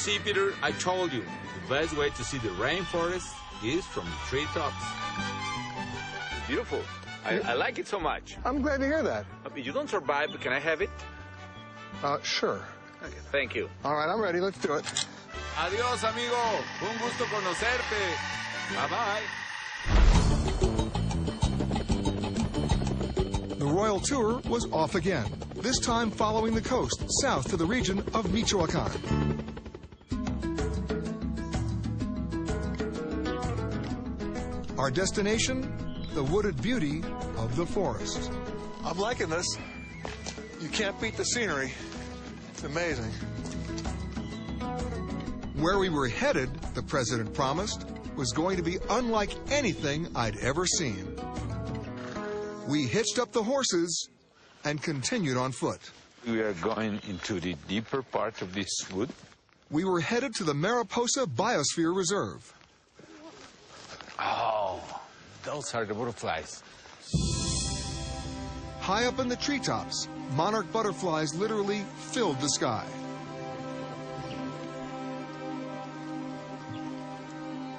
See, Peter, I told you, the best way to see the rainforest is from the treetops. Beautiful. I like it so much. I'm glad to hear that. You don't survive, but can I have it? Sure. Okay, thank you. All right, I'm ready. Let's do it. Adiós, amigo. Un gusto conocerte. Bye-bye. The royal tour was off again, this time following the coast south to the region of Michoacan. Our destination, the wooded beauty of the forest. I'm liking this. You can't beat the scenery. It's amazing. Where we were headed, the president promised, was going to be unlike anything I'd ever seen. We hitched up the horses and continued on foot. We are going into the deeper part of this wood. We were headed to the Mariposa Biosphere Reserve. Oh, those are the butterflies. High up in the treetops, monarch butterflies literally filled the sky.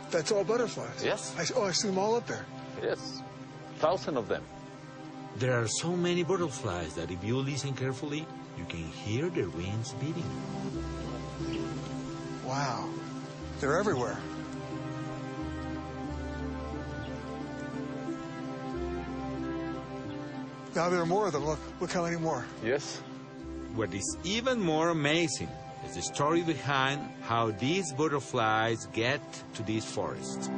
That's all butterflies? Yes. I see them all up there. Yes, 1,000 of them. There are so many butterflies that if you listen carefully, you can hear their wings beating. Wow. They're everywhere. Now there are more of them. Look how many more. Yes. What is even more amazing is the story behind how these butterflies get to this forest.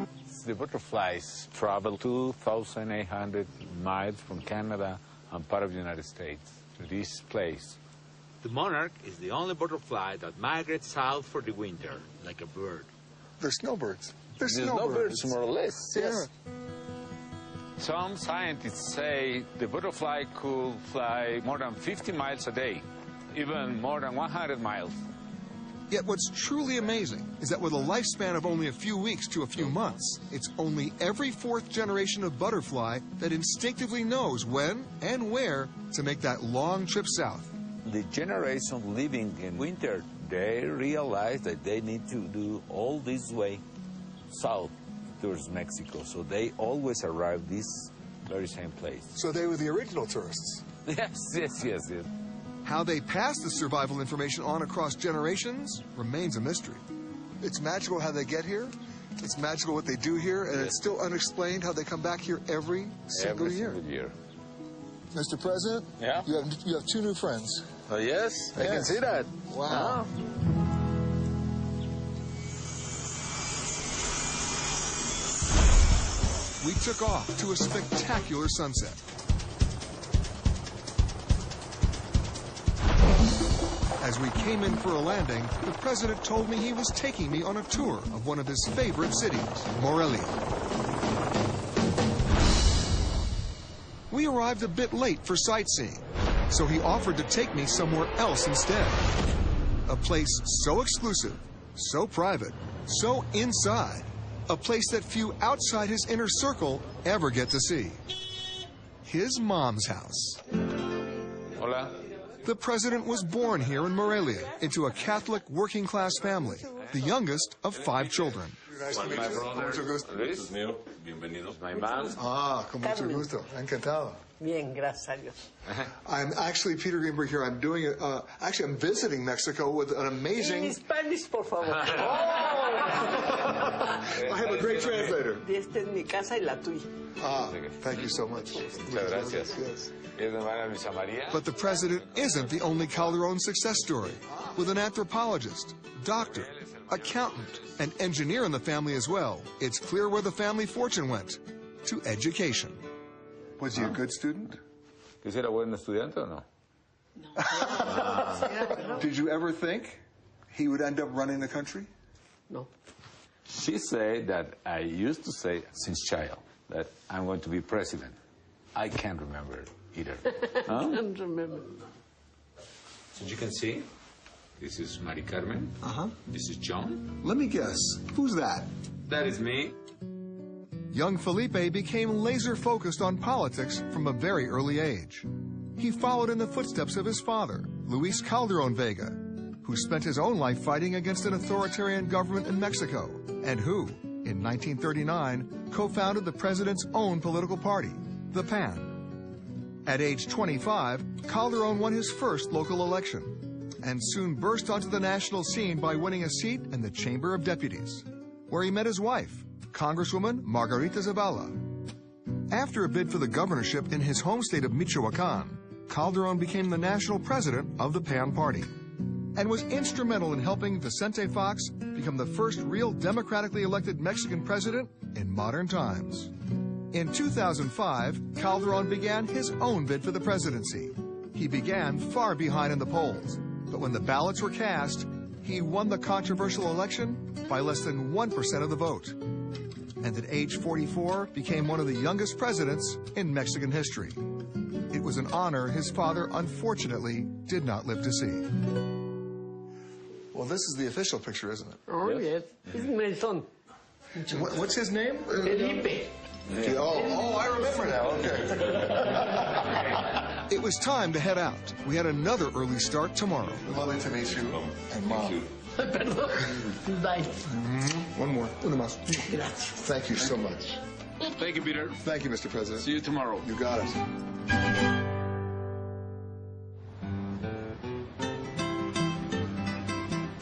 The butterflies travel 2,800 miles from Canada and part of the United States to this place. The monarch is the only butterfly that migrates south for the winter, like a bird. They're snowbirds. They're snowbirds, more or less. Yes. Yeah. Some scientists say the butterfly could fly more than 50 miles a day, even more than 100 miles. Yet what's truly amazing is that with a lifespan of only a few weeks to a few months, it's only every fourth generation of butterfly that instinctively knows when and where to make that long trip south. The generation living in winter, they realize that they need to do all this way south towards Mexico. So they always arrive this very same place. So they were the original tourists. Yes. How they pass the survival information on across generations remains a mystery. It's magical how they get here. It's magical what they do here, and it's still unexplained how they come back here every single year. Mr. President, yeah? You have two new friends. Oh, yes? I can see that. Wow. We took off to a spectacular sunset. As we came in for a landing, the president told me he was taking me on a tour of one of his favorite cities, Morelia. We arrived a bit late for sightseeing, so he offered to take me somewhere else instead. A place so exclusive, so private, so inside. A place that few outside his inner circle ever get to see. His mom's house. Hola. The president was born here in Morelia into a Catholic working-class family, the youngest of 5 children. Nice to meet you. Mucho gusto. Luis, bienvenido. My mom. Con mucho gusto. Encantado. Bien, gracias a Dios. I'm actually Peter Greenberg here. I'm doing I'm visiting Mexico with an amazing. En Spanish, por favor. I have a great translator. Esta es mi casa y la tuya. Thank you so much. Muchas gracias. Yes. But the president isn't the only Calderon success story. With an anthropologist, doctor, accountant, and engineer in the family as well, it's clear where the family fortune went: to education. Was he a good student? ¿Que era buen estudiante o no? Did you ever think he would end up running the country? No. She said that I used to say since child that I'm going to be president. I can't remember either. I can't remember. So you can see, this is Mari Carmen. This is John. Let me guess. Who's that? That is me. Young Felipe became laser-focused on politics from a very early age. He followed in the footsteps of his father, Luis Calderon Vega, who spent his own life fighting against an authoritarian government in Mexico, and who, in 1939, co-founded the president's own political party, the PAN. At age 25, Calderon won his first local election, and soon burst onto the national scene by winning a seat in the Chamber of Deputies, where he met his wife, Congresswoman Margarita Zavala. After a bid for the governorship in his home state of Michoacan, Calderon became the national president of the PAN party and was instrumental in helping Vicente Fox become the first real democratically elected Mexican president in modern times. In 2005, Calderon began his own bid for the presidency. He began far behind in the polls, but when the ballots were cast, he won the controversial election by less than 1% of the vote, and at age 44 became one of the youngest presidents in Mexican history. It was an honor his father unfortunately did not live to see. Well, this is the official picture, isn't it? Oh, yes. This is my son. What's his name? Felipe. Oh, I remember now. Okay. It was time to head out. We had another early start tomorrow. Lovely to meet you. And Mom. Perdón. Bye. One more. Una más. Gracias. Thank you so much. Thank you, Peter. Thank you, Mr. President. See you tomorrow. You got it.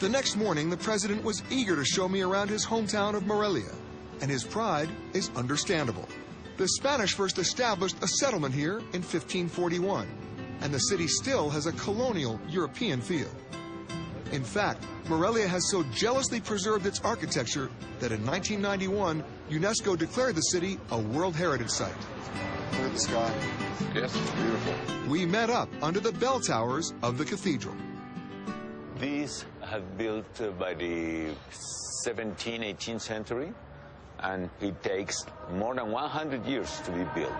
The next morning, the president was eager to show me around his hometown of Morelia, and his pride is understandable. The Spanish first established a settlement here in 1541, and the city still has a colonial European feel. In fact, Morelia has so jealously preserved its architecture that in 1991, UNESCO declared the city a World Heritage Site. Look at the sky. Yes. Beautiful. We met up under the bell towers of the cathedral. These have built by the 17th, 18th century, and it takes more than 100 years to be built.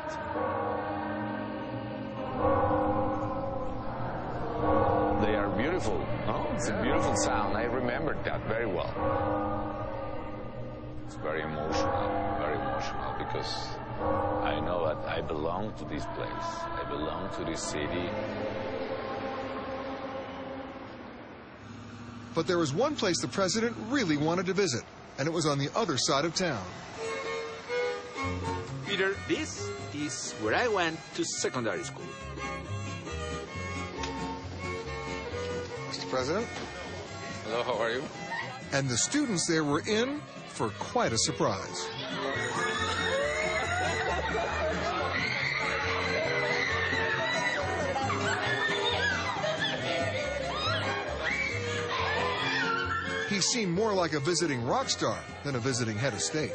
They are beautiful. Oh, it's a beautiful sound. I remember that very well. It's very emotional because I know that I belong to this place. I belong to this city. But there was one place the president really wanted to visit, and it was on the other side of town. Peter, this is where I went to secondary school. Mr. President? Hello, how are you? And the students there were in for quite a surprise. He seemed more like a visiting rock star than a visiting head of state.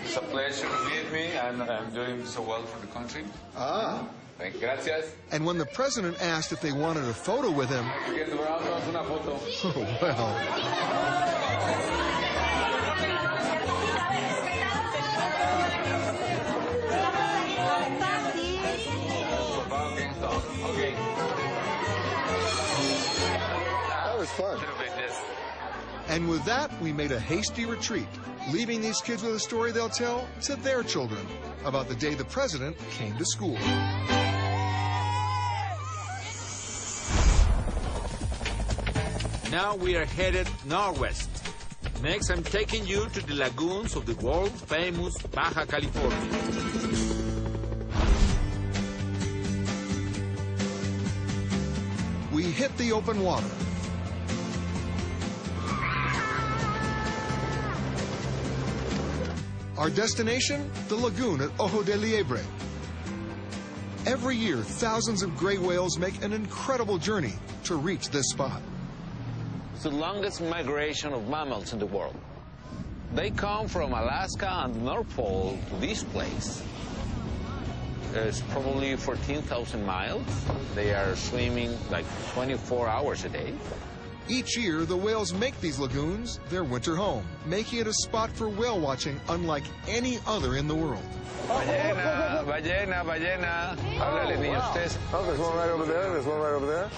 It's a pleasure to meet me, and I'm doing so well for the country. Ah. Thank you. Gracias. And when the president asked if they wanted a photo with him, oh, well. That was fun. And with that, we made a hasty retreat, leaving these kids with a story they'll tell to their children about the day the president came to school. Now we are headed northwest. Next, I'm taking you to the lagoons of the world-famous Baja California. We hit the open water. Our destination, the lagoon at Ojo de Liebre. Every year, thousands of gray whales make an incredible journey to reach this spot. It's the longest migration of mammals in the world. They come from Alaska and the North Pole to this place. It's probably 14,000 miles. They are swimming like 24 hours a day. Each year, the whales make these lagoons their winter home, making it a spot for whale watching unlike any other in the world. Ballena, ballena, ballena. Háblale, niños, ustedes. Oh, there's one right over there. There's one right over there.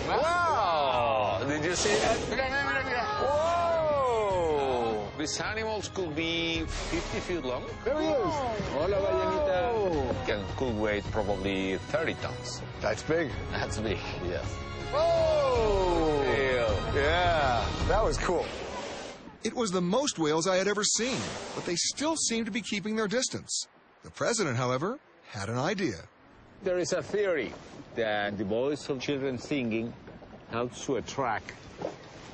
Wow! Did you see that? Mira, mira, mira, mira. Whoa! These animals could be 50 feet long. There he is. Hola, ballenita. Could weigh probably 30 tons. That's big. That's big, yes. Oh! Yeah, that was cool. It was the most whales I had ever seen, but they still seemed to be keeping their distance. The president, however, had an idea. There is a theory that the voice of children singing helps to attract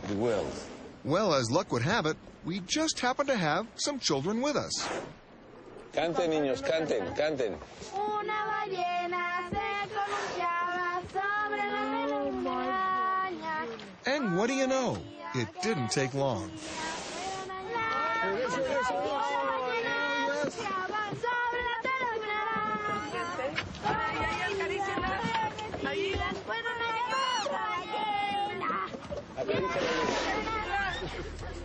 the whales. Well, as luck would have it, we just happened to have some children with us. Canten, niños, canten, canten. Una ballena se columpiaba sobre la montaña. And what do you know? It didn't take long.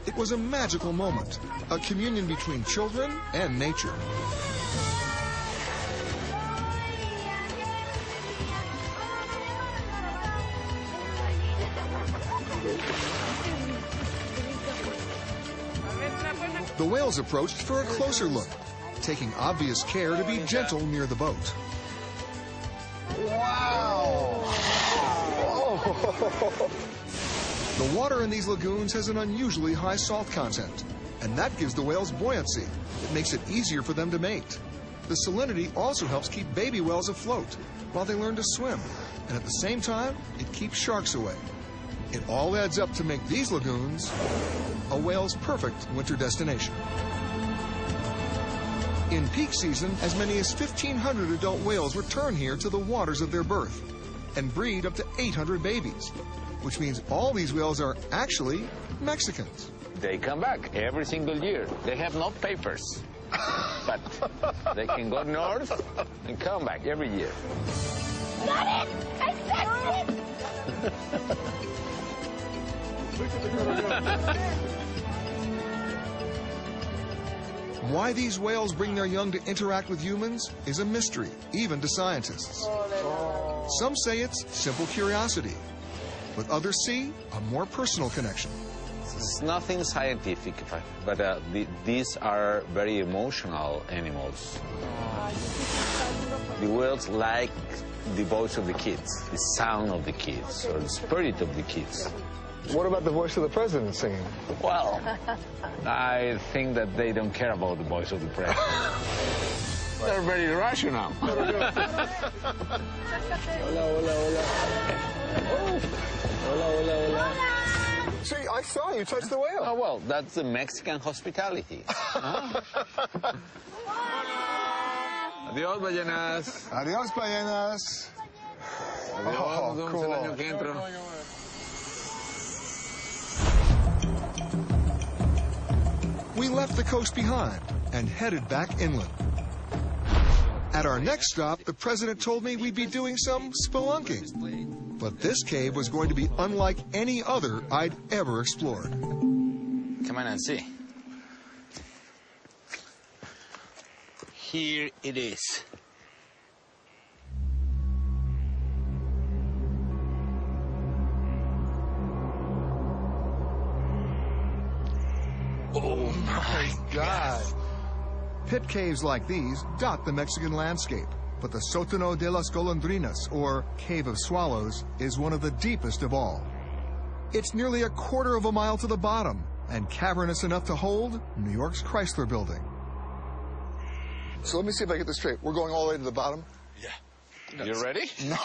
It was a magical moment, a communion between children and nature. The whales approached for a closer look, taking obvious care to be gentle near the boat. Wow! Oh. The water in these lagoons has an unusually high salt content, and that gives the whales buoyancy. It makes it easier for them to mate. The salinity also helps keep baby whales afloat while they learn to swim, and at the same time, it keeps sharks away. It all adds up to make these lagoons a whale's perfect winter destination. In peak season, as many as 1,500 adult whales return here to the waters of their birth and breed up to 800 babies, which means all these whales are actually Mexicans. They come back every single year. They have no papers, but they can go north and come back every year. Got it! I said it! Why these whales bring their young to interact with humans is a mystery, even to scientists. Some say it's simple curiosity, but others see a more personal connection. It's nothing scientific, but these are very emotional animals. The whales like the voice of the kids, the sound of the kids, or the spirit of the kids. What about the voice of the president singing? Well, I think that they don't care about the voice of the president. They're very rational. Hola, hola, hola. Oh. Hola, hola, hola. See, I saw you touch the whale. Oh, well, that's the Mexican hospitality. Huh? Adiós, ballenas. Adiós, ballenas. Adiós, nos vemos el año que entra. We left the coast behind and headed back inland. At our next stop, the president told me we'd be doing some spelunking. But this cave was going to be unlike any other I'd ever explored. Come on and see. Here it is. Oh my God! Pit caves like these dot the Mexican landscape, but the Sótano de las Golondrinas, or Cave of Swallows, is one of the deepest of all. It's nearly a quarter of a mile to the bottom, and cavernous enough to hold New York's Chrysler Building. So let me see if I get this straight. We're going all the way to the bottom? Yeah. You ready? No.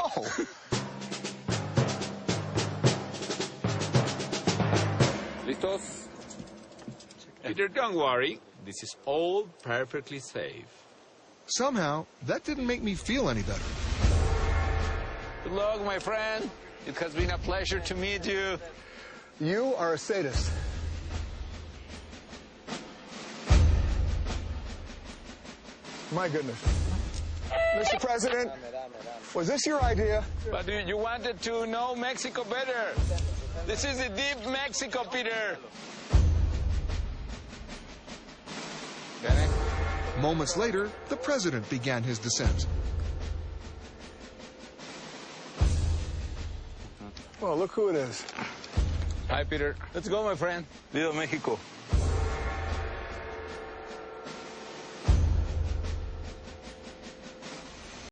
Listos? Peter, don't worry. This is all perfectly safe. Somehow, that didn't make me feel any better. Good luck, my friend. It has been a pleasure to meet you. You are a sadist. My goodness. Mr. President, was this your idea? But you wanted to know Mexico better. This is the deep Mexico, Peter. Moments later, the president began his descent. Well, look who it is. Hi, Peter. Let's go, my friend. Viva Mexico.